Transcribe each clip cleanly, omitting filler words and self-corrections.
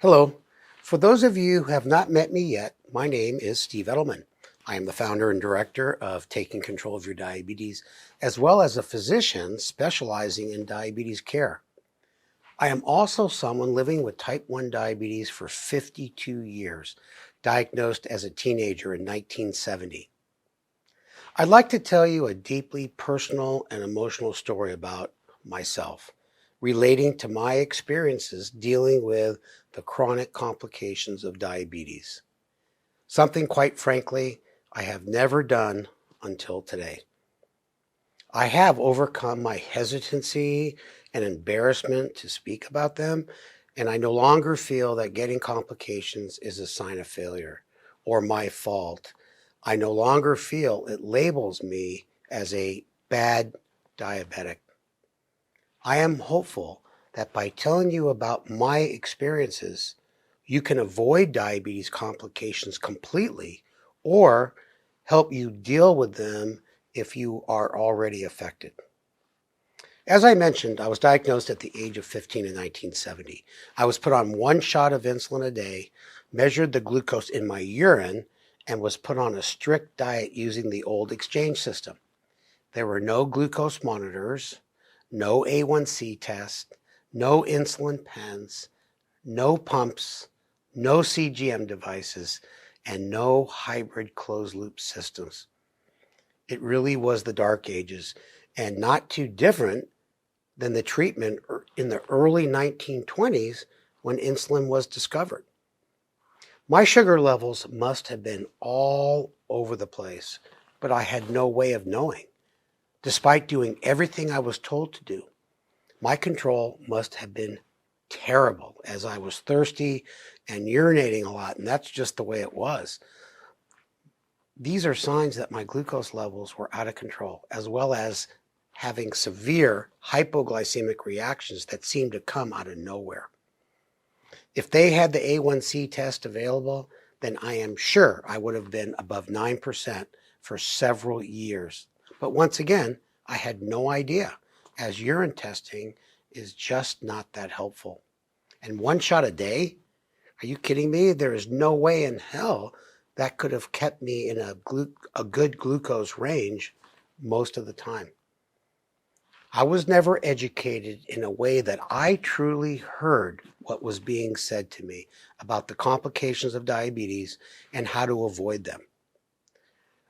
Hello. For those of you who have not met me yet, my name is Steve Edelman. I am the founder and director of Taking Control of Your Diabetes, as well as a physician specializing in diabetes care. I am also someone living with type 1 diabetes for 52 years, diagnosed as a teenager in 1970. I'd like to tell you a deeply personal and emotional story about myself, relating to my experiences dealing with the chronic complications of diabetes. Something, quite frankly, I have never done until today. I have overcome my hesitancy and embarrassment to speak about them, and I no longer feel that getting complications is a sign of failure or my fault. I no longer feel it labels me as a bad diabetic. I am hopeful that by telling you about my experiences, you can avoid diabetes complications completely or help you deal with them if you are already affected. As I mentioned, I was diagnosed at the age of 15 in 1970. I was put on one shot of insulin a day, measured the glucose in my urine, and was put on a strict diet using the old exchange system. There were no glucose monitors, no A1C test, no insulin pens, no pumps, no CGM devices, and no hybrid closed-loop systems. It really was the dark ages, and not too different than the treatment in the early 1920s when insulin was discovered. My sugar levels must have been all over the place, but I had no way of knowing. Despite doing everything I was told to do, my control must have been terrible as I was thirsty and urinating a lot, and that's just the way it was. These are signs that my glucose levels were out of control, as well as having severe hypoglycemic reactions that seemed to come out of nowhere. If they had the A1C test available, then I am sure I would have been above 9% for several years. But once again, I had no idea, as urine testing is just not that helpful. And one shot a day? Are you kidding me? There is no way in hell that could have kept me in a good glucose range most of the time. I was never educated in a way that I truly heard what was being said to me about the complications of diabetes and how to avoid them.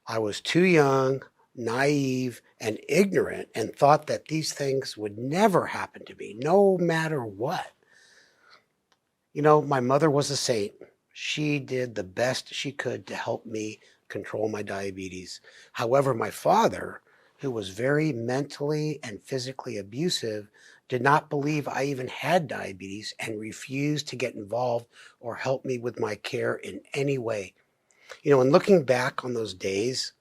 I was too young, naive, and ignorant and thought that these things would never happen to me, no matter what. You know, my mother was a saint. She did the best she could to help me control my diabetes. However, my father, who was very mentally and physically abusive, did not believe I even had diabetes and refused to get involved or help me with my care in any way. You know, and looking back on those days,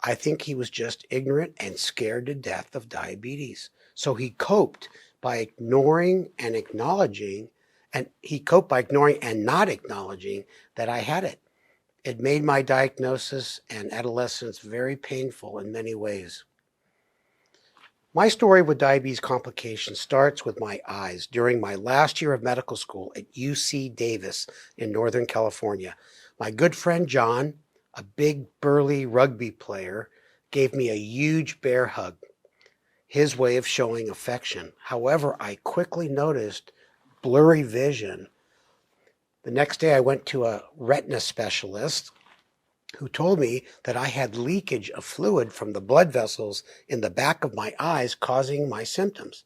I think he was just ignorant and scared to death of diabetes. So he coped by ignoring and acknowledging, and he coped by ignoring and not acknowledging that I had it. It made my diagnosis and adolescence very painful in many ways. My story with diabetes complications starts with my eyes during my last year of medical school at UC Davis in Northern California. My good friend John, a big burly rugby player, gave me a huge bear hug, his way of showing affection. However, I quickly noticed blurry vision. The next day I went to a retina specialist who told me that I had leakage of fluid from the blood vessels in the back of my eyes causing my symptoms.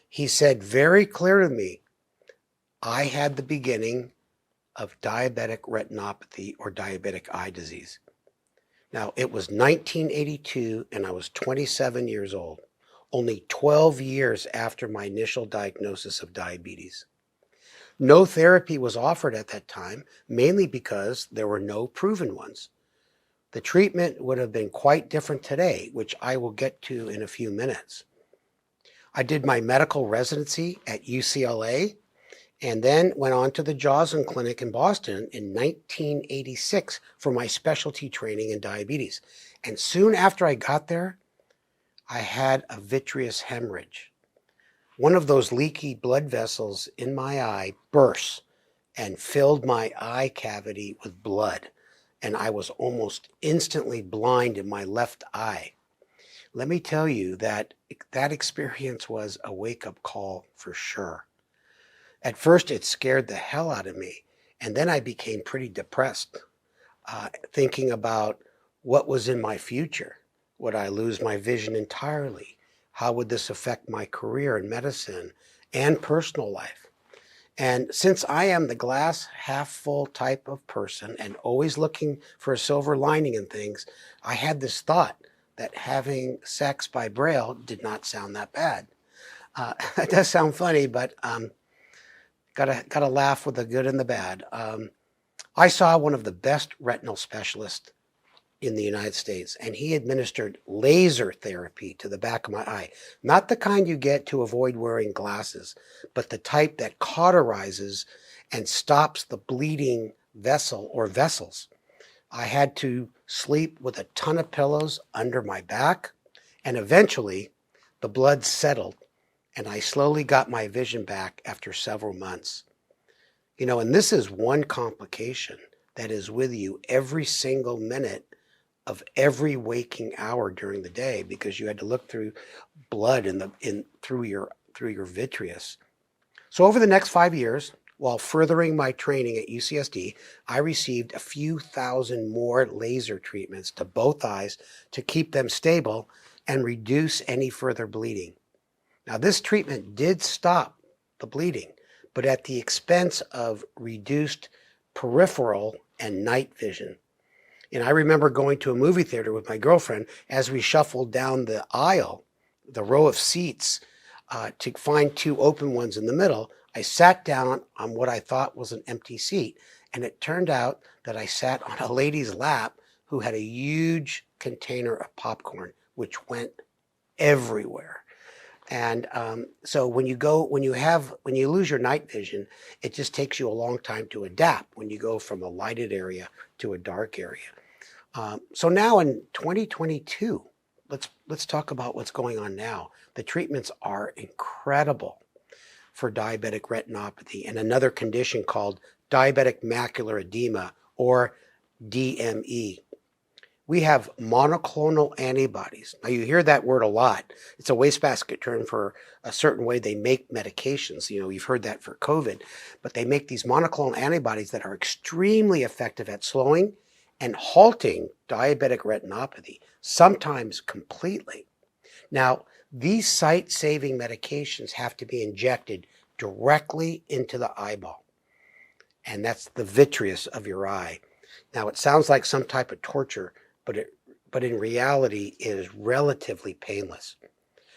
He said very clear to me, I had the beginning of diabetic retinopathy or diabetic eye disease. Now, it was 1982 and I was 27 years old, only 12 years after my initial diagnosis of diabetes. No therapy was offered at that time, mainly because there were no proven ones. The treatment would have been quite different today, which I will get to in a few minutes. I did my medical residency at UCLA and then went on to the Joslin Clinic in Boston in 1986 for my specialty training in diabetes. And soon after I got there, I had a vitreous hemorrhage. One of those leaky blood vessels in my eye burst, and filled my eye cavity with blood, and I was almost instantly blind in my left eye. Let me tell you that that experience was a wake-up call for sure. At first, it scared the hell out of me, and then I became pretty depressed, thinking about what was in my future. Would I lose my vision entirely? How would this affect my career in medicine and personal life? And since I am the glass half full type of person and always looking for a silver lining in things, I had this thought that having sex by Braille did not sound that bad. It does sound funny, but gotta laugh with the good and the bad. I saw one of the best retinal specialists in the United States, and he administered laser therapy to the back of my eye. Not the kind you get to avoid wearing glasses, but the type that cauterizes and stops the bleeding vessel or vessels. I had to sleep with a ton of pillows under my back, and eventually the blood settled, and I slowly got my vision back after several months. You know, and this is one complication that is with you every single minute of every waking hour during the day, because you had to look through blood through your vitreous. So over the next 5 years, while furthering my training at UCSD, I received a few thousand more laser treatments to both eyes to keep them stable and reduce any further bleeding. Now, this treatment did stop the bleeding, but at the expense of reduced peripheral and night vision. And I remember going to a movie theater with my girlfriend as we shuffled down the aisle, the row of seats, to find two open ones in the middle. I sat down on what I thought was an empty seat, and it turned out that I sat on a lady's lap who had a huge container of popcorn, which went everywhere. And so when you lose your night vision, it just takes you a long time to adapt when you go from a lighted area to a dark area. So now in 2022, let's talk about what's going on now. The treatments are incredible for diabetic retinopathy and another condition called diabetic macular edema, or DME. We have monoclonal antibodies. Now, you hear that word a lot. It's a wastebasket term for a certain way they make medications. You know, you've heard that for COVID, but they make these monoclonal antibodies that are extremely effective at slowing and halting diabetic retinopathy, sometimes completely. Now, these sight-saving medications have to be injected directly into the eyeball, and that's the vitreous of your eye. Now, it sounds like some type of torture, but in reality, it is relatively painless.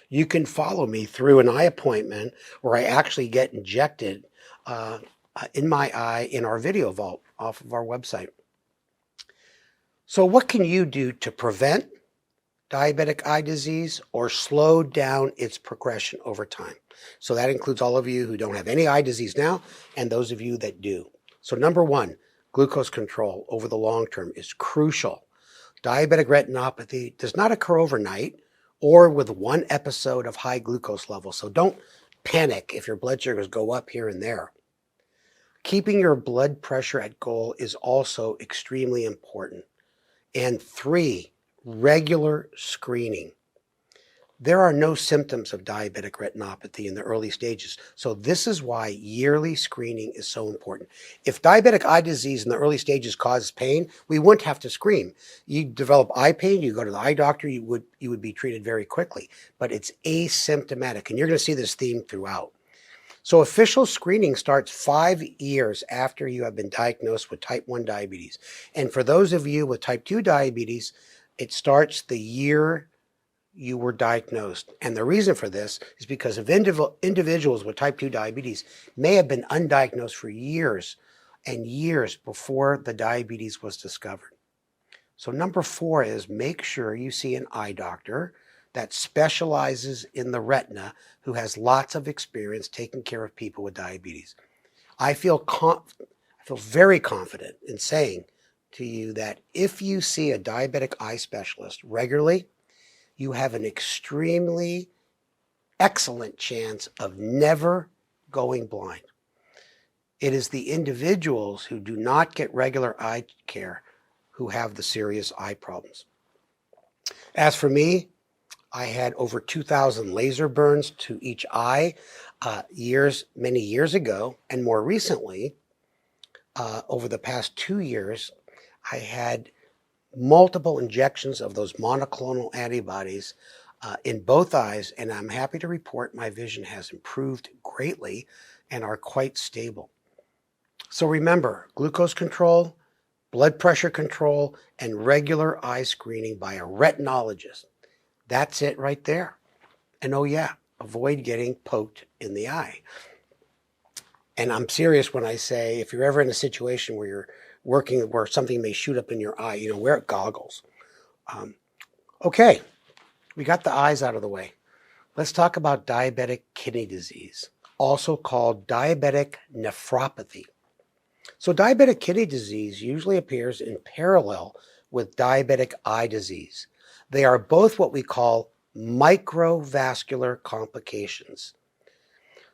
You can follow me through an eye appointment where I actually get injected in my eye in our video vault off of our website. So what can you do to prevent diabetic eye disease or slow down its progression over time? So that includes all of you who don't have any eye disease now and those of you that do. So number one, glucose control over the long term is crucial. Diabetic retinopathy does not occur overnight or with one episode of high glucose levels. So don't panic if your blood sugars go up here and there. Keeping your blood pressure at goal is also extremely important. And three, regular screening. There are no symptoms of diabetic retinopathy in the early stages, so this is why yearly screening is so important. If diabetic eye disease in the early stages causes pain, we wouldn't have to screen. You develop eye pain, you go to the eye doctor, you would be treated very quickly, but it's asymptomatic, and you're going to see this theme throughout. So official screening starts 5 years after you have been diagnosed with type 1 diabetes. And for those of you with type 2 diabetes, it starts the year you were diagnosed. And the reason for this is because of individuals with type 2 diabetes may have been undiagnosed for years and years before the diabetes was discovered. So number 4 is make sure you see an eye doctor that specializes in the retina, who has lots of experience taking care of people with diabetes. I feel very confident in saying to you that if you see a diabetic eye specialist regularly, you have an extremely excellent chance of never going blind. It is the individuals who do not get regular eye care who have the serious eye problems. As for me, I had over 2,000 laser burns to each eye many years ago, and more recently, over the past 2 years, I had multiple injections of those monoclonal antibodies in both eyes, and I'm happy to report my vision has improved greatly and are quite stable. So remember, glucose control, blood pressure control, and regular eye screening by a retinologist. That's it right there. And oh yeah, avoid getting poked in the eye. And I'm serious when I say, if you're ever in a situation where you're working where something may shoot up in your eye, wear goggles. Okay, we got the eyes out of the way. Let's talk about diabetic kidney disease, also called diabetic nephropathy. So diabetic kidney disease usually appears in parallel with diabetic eye disease. They are both what we call microvascular complications.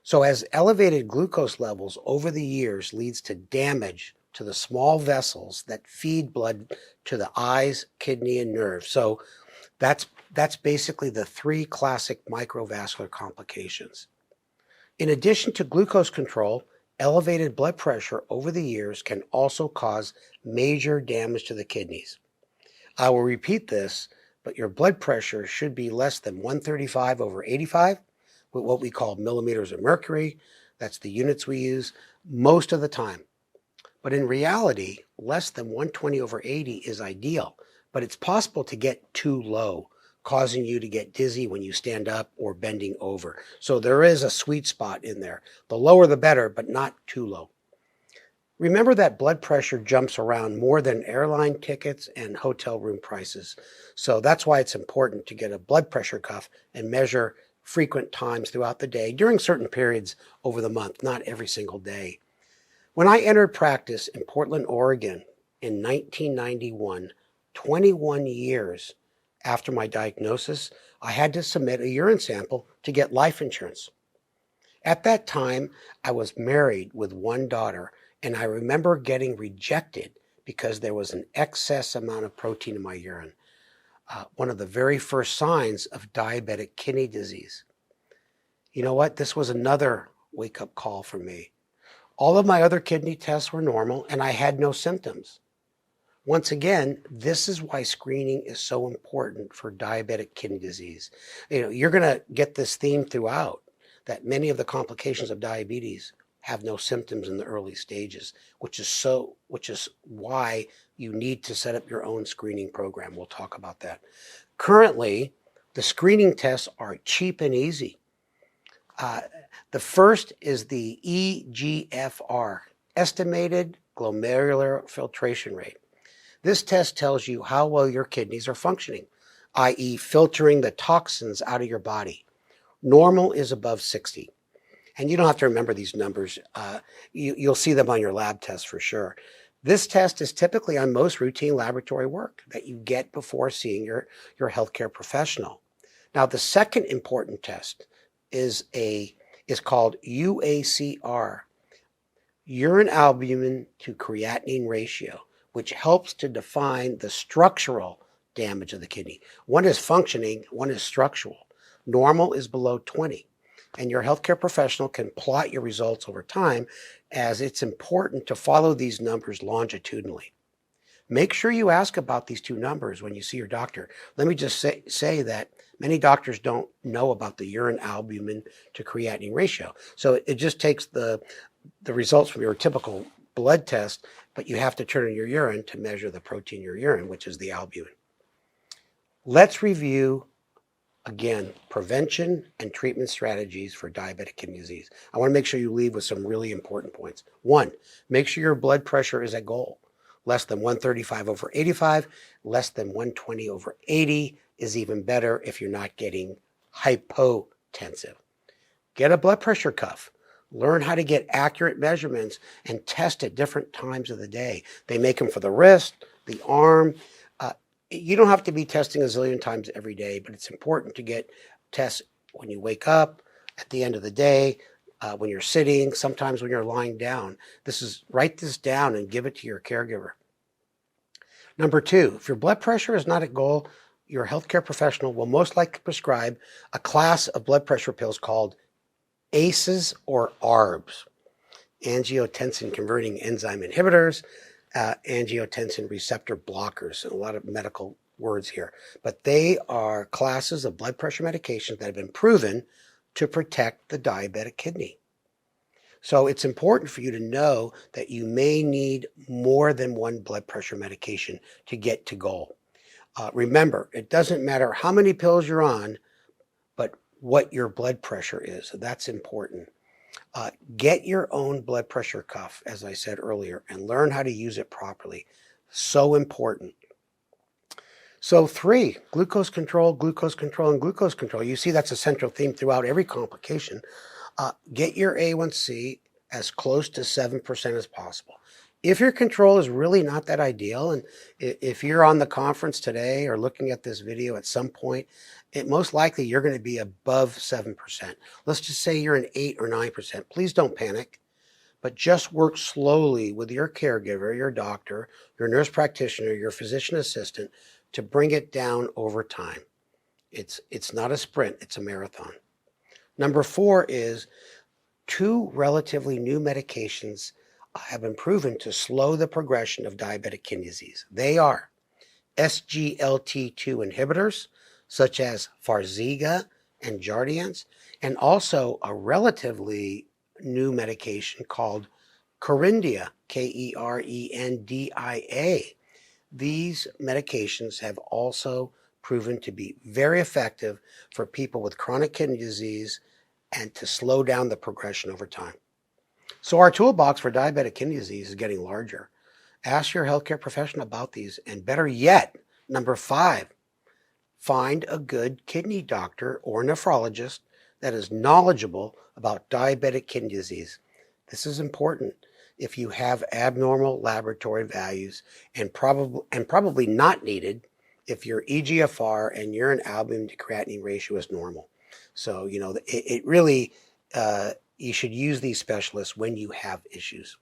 So as elevated glucose levels over the years leads to damage to the small vessels that feed blood to the eyes, kidney, and nerves. So that's basically the three classic microvascular complications. In addition to glucose control, elevated blood pressure over the years can also cause major damage to the kidneys. I will repeat this, but your blood pressure should be less than 135 over 85, with what we call millimeters of mercury. That's the units we use most of the time. But in reality, less than 120 over 80 is ideal, but it's possible to get too low, causing you to get dizzy when you stand up or bending over. So there is a sweet spot in there. The lower the better, but not too low. Remember that blood pressure jumps around more than airline tickets and hotel room prices. So that's why it's important to get a blood pressure cuff and measure frequent times throughout the day during certain periods over the month, not every single day. When I entered practice in Portland, Oregon in 1991, 21 years after my diagnosis, I had to submit a urine sample to get life insurance. At that time, I was married with one daughter, and I remember getting rejected because there was an excess amount of protein in my urine, one of the very first signs of diabetic kidney disease. You know what? This was another wake-up call for me. All of my other kidney tests were normal, and I had no symptoms. Once again, this is why screening is so important for diabetic kidney disease. You're going to get this theme throughout, that many of the complications of diabetes have no symptoms in the early stages, which is why you need to set up your own screening program. We'll talk about that. Currently, the screening tests are cheap and easy. The first is the EGFR, estimated glomerular filtration rate. This test tells you how well your kidneys are functioning, i.e. filtering the toxins out of your body. Normal is above 60. And you don't have to remember these numbers. You'll see them on your lab tests for sure. This test is typically on most routine laboratory work that you get before seeing your healthcare professional. Now, the second important test is called UACR, urine albumin to creatinine ratio, which helps to define the structural damage of the kidney. One is functioning, one is structural. Normal is below 20. And your healthcare professional can plot your results over time, as it's important to follow these numbers longitudinally. Make sure you ask about these two numbers when you see your doctor. Let me just say that many doctors don't know about the urine albumin to creatinine ratio. So it just takes the results from your typical blood test, but you have to turn in your urine to measure the protein in your urine, which is the albumin. Let's review again, prevention and treatment strategies for diabetic kidney disease. I want to make sure you leave with some really important points. One, make sure your blood pressure is at goal. Less than 135 over 85, less than 120 over 80 is even better if you're not getting hypotensive. Get a blood pressure cuff. Learn how to get accurate measurements and test at different times of the day. They make them for the wrist, the arm. You don't have to be testing a zillion times every day, but it's important to get tests when you wake up, at the end of the day, when you're sitting, sometimes when you're lying down. Write this down and give it to your caregiver. Number 2, if your blood pressure is not at goal, your healthcare professional will most likely prescribe a class of blood pressure pills called ACEs or ARBs, angiotensin converting enzyme inhibitors, angiotensin receptor blockers, and a lot of medical words here. But they are classes of blood pressure medications that have been proven to protect the diabetic kidney. So it's important for you to know that you may need more than one blood pressure medication to get to goal. Remember, it doesn't matter how many pills you're on, but what your blood pressure is. That's important. Get your own blood pressure cuff, as I said earlier, and learn how to use it properly. So important. So 3, glucose control, glucose control, and glucose control. You see that's a central theme throughout every complication. Get your A1C as close to 7% as possible. If your control is really not that ideal, and if you're on the conference today or looking at this video at some point, most likely you're going to be above 7%. Let's just say you're an 8 or 9%. Please don't panic, but just work slowly with your caregiver, your doctor, your nurse practitioner, your physician assistant to bring it down over time. It's not a sprint, it's a marathon. Number 4 is 2 relatively new medications have been proven to slow the progression of diabetic kidney disease. They are SGLT2 inhibitors, such as Farxiga and Jardiance, and also a relatively new medication called Kerendia, Kerendia. These medications have also proven to be very effective for people with chronic kidney disease and to slow down the progression over time. So our toolbox for diabetic kidney disease is getting larger. Ask your healthcare professional about these, and better yet, number 5, find a good kidney doctor or nephrologist that is knowledgeable about diabetic kidney disease. This is important if you have abnormal laboratory values, and probably not needed if your eGFR and urine albumin to creatinine ratio is normal. So, it really, you should use these specialists when you have issues.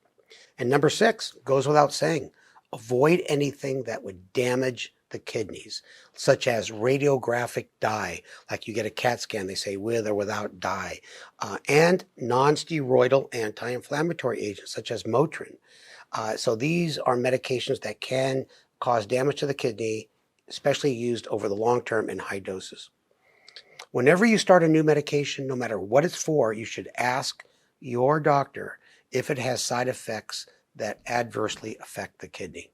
And number 6 goes without saying, avoid anything that would damage the kidneys, such as radiographic dye, like you get a CAT scan, they say with or without dye, and non-steroidal anti-inflammatory agents, such as Motrin. So these are medications that can cause damage to the kidney, especially used over the long term in high doses. Whenever you start a new medication, no matter what it's for, you should ask your doctor if it has side effects that adversely affect the kidney.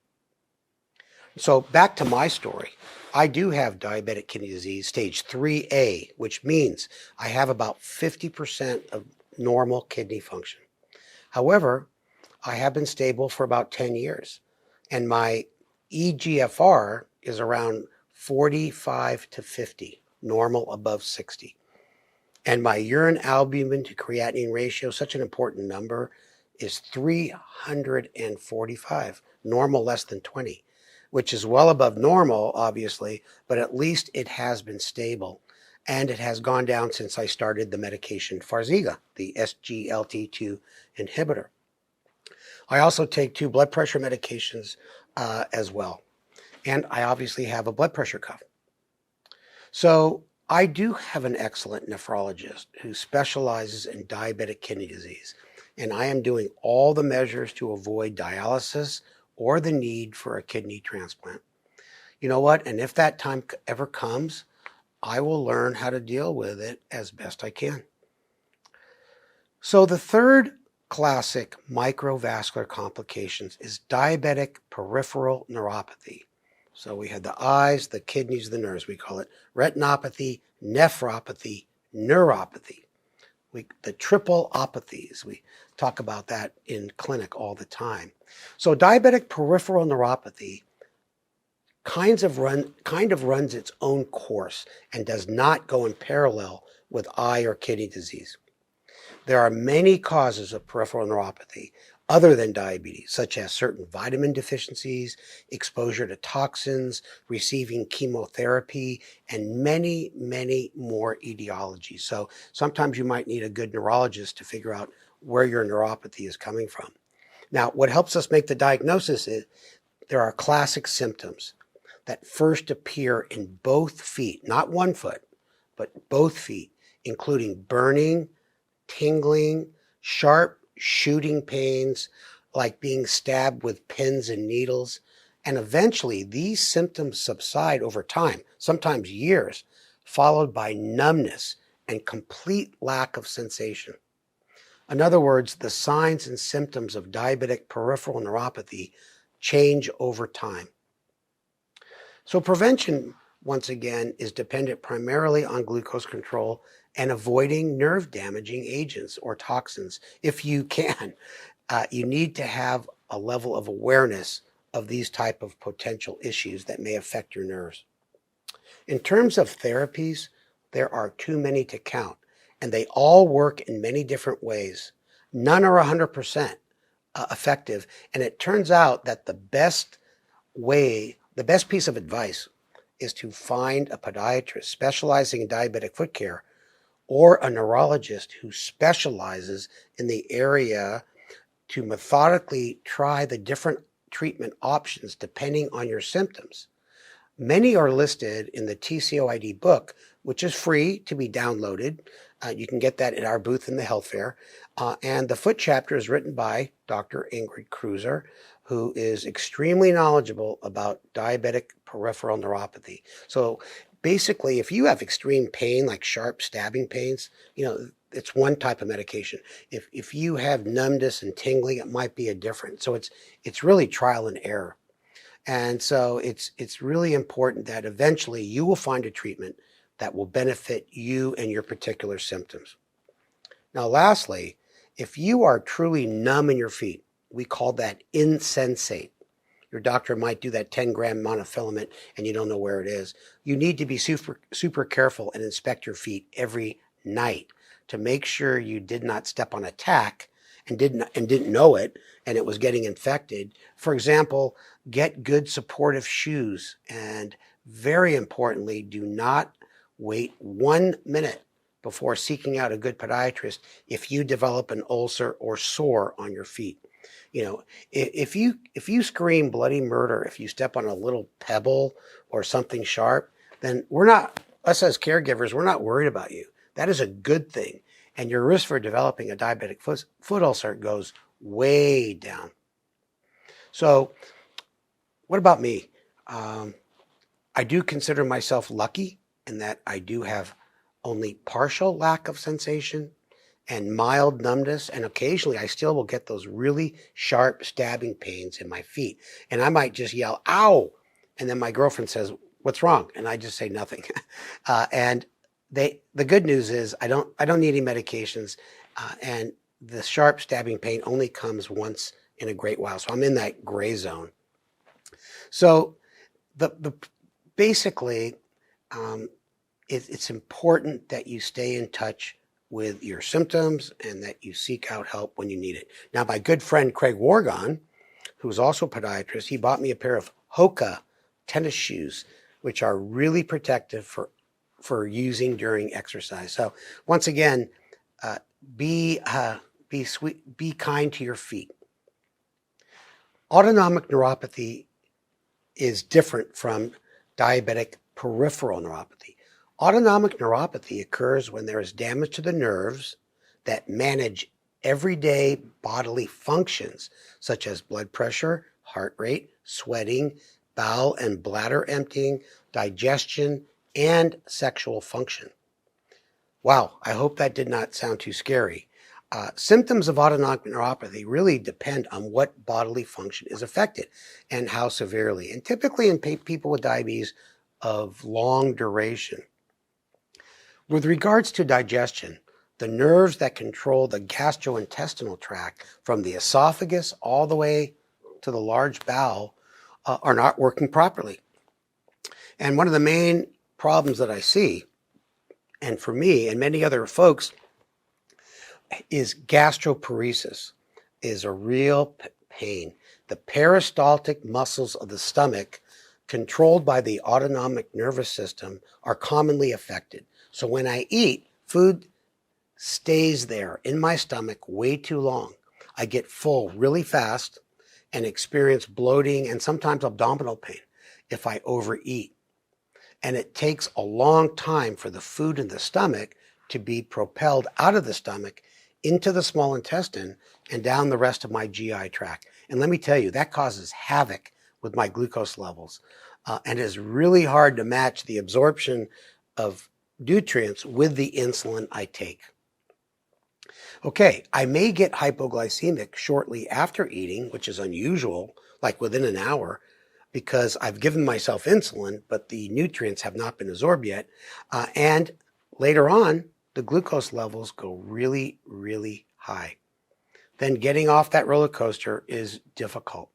So back to my story. I do have diabetic kidney disease stage 3A, which means I have about 50% of normal kidney function. However, I have been stable for about 10 years, and my eGFR is around 45 to 50, normal above 60. And my urine albumin to creatinine ratio, such an important number, is 345, normal less than 20, which is well above normal, obviously, but at least it has been stable. And it has gone down since I started the medication Farxiga, the SGLT2 inhibitor. I also take 2 blood pressure medications as well. And I obviously have a blood pressure cuff. So I do have an excellent nephrologist who specializes in diabetic kidney disease. And I am doing all the measures to avoid dialysis or the need for a kidney transplant. You know what? And if that time ever comes, I will learn how to deal with it as best I can. So the third classic microvascular complications is diabetic peripheral neuropathy. So we had the eyes, the kidneys, the nerves. We call it retinopathy, nephropathy, neuropathy. The triple opathies. We talk about that in clinic all the time. So diabetic peripheral neuropathy kind of runs its own course and does not go in parallel with eye or kidney disease. There are many causes of peripheral neuropathy. other than diabetes, such as certain vitamin deficiencies, exposure to toxins, receiving chemotherapy, and many, many more etiologies. So sometimes you might need a good neurologist to figure out where your neuropathy is coming from. Now, what helps us make the diagnosis is there are classic symptoms that first appear in both feet, not one foot, but both feet, including burning, tingling, sharp shooting pains, like being stabbed with pins and needles. And eventually, these symptoms subside over time, sometimes years, followed by numbness and complete lack of sensation. In other words, the signs and symptoms of diabetic peripheral neuropathy change over time. So prevention, once again, is dependent primarily on glucose control and avoiding nerve-damaging agents or toxins if you can. You need to have a level of awareness of these type of potential issues that may affect your nerves. In terms of therapies, there are too many to count, and they all work in many different ways. None are 100% effective, and it turns out that the best piece of advice is to find a podiatrist specializing in diabetic foot care or a neurologist who specializes in the area to methodically try the different treatment options depending on your symptoms. Many are listed in the TCOYD book, which is free to be downloaded. You can get that at our booth in the health fair. And the foot chapter is written by Dr. Ingrid Cruiser, who is extremely knowledgeable about diabetic peripheral neuropathy. So basically, if you have extreme pain, like sharp stabbing pains, it's one type of medication. If you have numbness and tingling, it might be a different. So it's really trial and error. And so it's really important that eventually you will find a treatment that will benefit you and your particular symptoms. Now, lastly, if you are truly numb in your feet, we call that insensate. Your doctor might do that 10-gram monofilament and you don't know where it is. You need to be super careful and inspect your feet every night to make sure you did not step on a tack and didn't know it, and it was getting infected. For example, get good supportive shoes, and very importantly, do not wait 1 minute before seeking out a good podiatrist if you develop an ulcer or sore on your feet. If you scream bloody murder if you step on a little pebble or something sharp, then us as caregivers, we're not worried about you. That is a good thing. And your risk for developing a diabetic foot ulcer goes way down. So what about me? I do consider myself lucky in that I do have only partial lack of sensation and mild numbness, and occasionally I still will get those really sharp stabbing pains in my feet. And I might just yell, ow! And then my girlfriend says, what's wrong? And I just say nothing. And the good news is I don't need any medications, and the sharp stabbing pain only comes once in a great while. So I'm in that gray zone. So basically, it's important that you stay in touch with your symptoms and that you seek out help when you need it. Now, my good friend Craig Wargon, who's also a podiatrist, he bought me a pair of Hoka tennis shoes, which are really protective for using during exercise. So once again, be sweet, be kind to your feet. Autonomic neuropathy is different from diabetic peripheral neuropathy. Autonomic neuropathy occurs when there is damage to the nerves that manage everyday bodily functions, such as blood pressure, heart rate, sweating, bowel and bladder emptying, digestion, and sexual function. Wow, I hope that did not sound too scary. Symptoms of autonomic neuropathy really depend on what bodily function is affected and how severely, and typically in people with diabetes of long duration. With regards to digestion, the nerves that control the gastrointestinal tract from the esophagus all the way to the large bowel are not working properly. And one of the main problems that I see, and for me and many other folks, is gastroparesis. is a real pain. The peristaltic muscles of the stomach, controlled by the autonomic nervous system, are commonly affected. So when I eat, food stays there in my stomach way too long. I get full really fast and experience bloating and sometimes abdominal pain if I overeat. And it takes a long time for the food in the stomach to be propelled out of the stomach into the small intestine and down the rest of my GI tract. And let me tell you, that causes havoc with my glucose levels and is really hard to match the absorption of nutrients with the insulin I take. Okay, I may get hypoglycemic shortly after eating, which is unusual, like within an hour, because I've given myself insulin, but the nutrients have not been absorbed yet. And later on, the glucose levels go really, really high. Then getting off that roller coaster is difficult.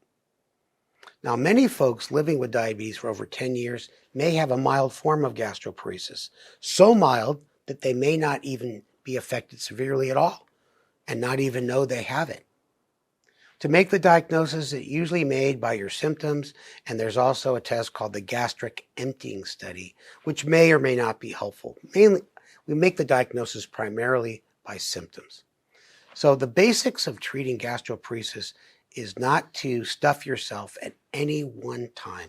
Now, many folks living with diabetes for over 10 years may have a mild form of gastroparesis, so mild that they may not even be affected severely at all and not even know they have it. To make the diagnosis, it's usually made by your symptoms, and there's also a test called the gastric emptying study, which may or may not be helpful. Mainly, we make the diagnosis primarily by symptoms. So the basics of treating gastroparesis is not to stuff yourself at any one time,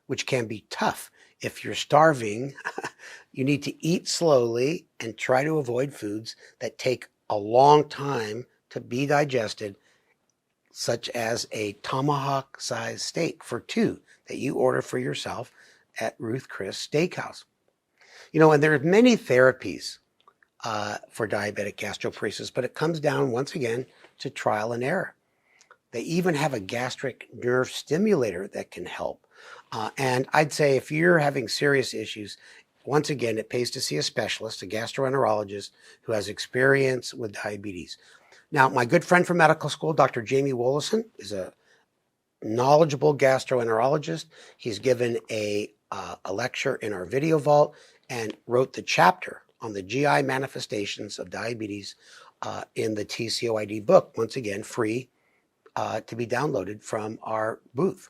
which can be tough. If you're starving, you need to eat slowly and try to avoid foods that take a long time to be digested, such as a tomahawk-sized steak for two that you order for yourself at Ruth Chris Steakhouse. And there are many therapies for diabetic gastroparesis, but it comes down once again to trial and error. They even have a gastric nerve stimulator that can help. And I'd say if you're having serious issues, once again, it pays to see a specialist, a gastroenterologist who has experience with diabetes. Now, my good friend from medical school, Dr. Jamie Wollaston, is a knowledgeable gastroenterologist. He's given a lecture in our video vault and wrote the chapter on the GI manifestations of diabetes in the TCOYD book, once again, free to be downloaded from our booth.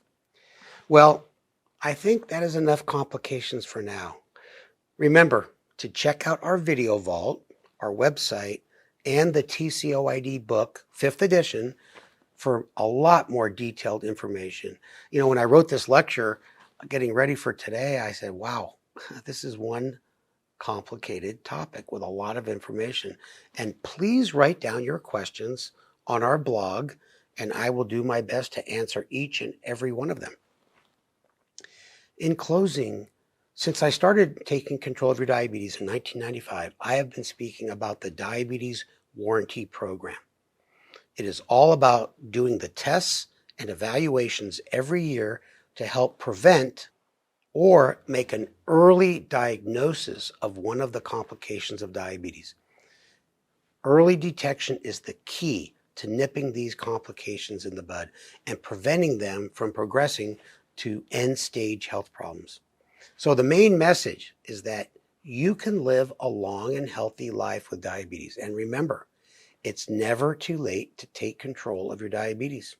Well, I think that is enough complications for now. Remember to check out our video vault, our website, and the TCOYD book, 5th edition, for a lot more detailed information. When I wrote this lecture, getting ready for today, I said, wow, this is one complicated topic with a lot of information. And please write down your questions on our blog, and I will do my best to answer each and every one of them. In closing, since I started taking control of your diabetes in 1995, I have been speaking about the Diabetes Warranty Program. It is all about doing the tests and evaluations every year to help prevent or make an early diagnosis of one of the complications of diabetes. Early detection is the key to nipping these complications in the bud and preventing them from progressing to end-stage health problems. So the main message is that you can live a long and healthy life with diabetes. And remember, it's never too late to take control of your diabetes.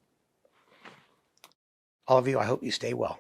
All of you, I hope you stay well.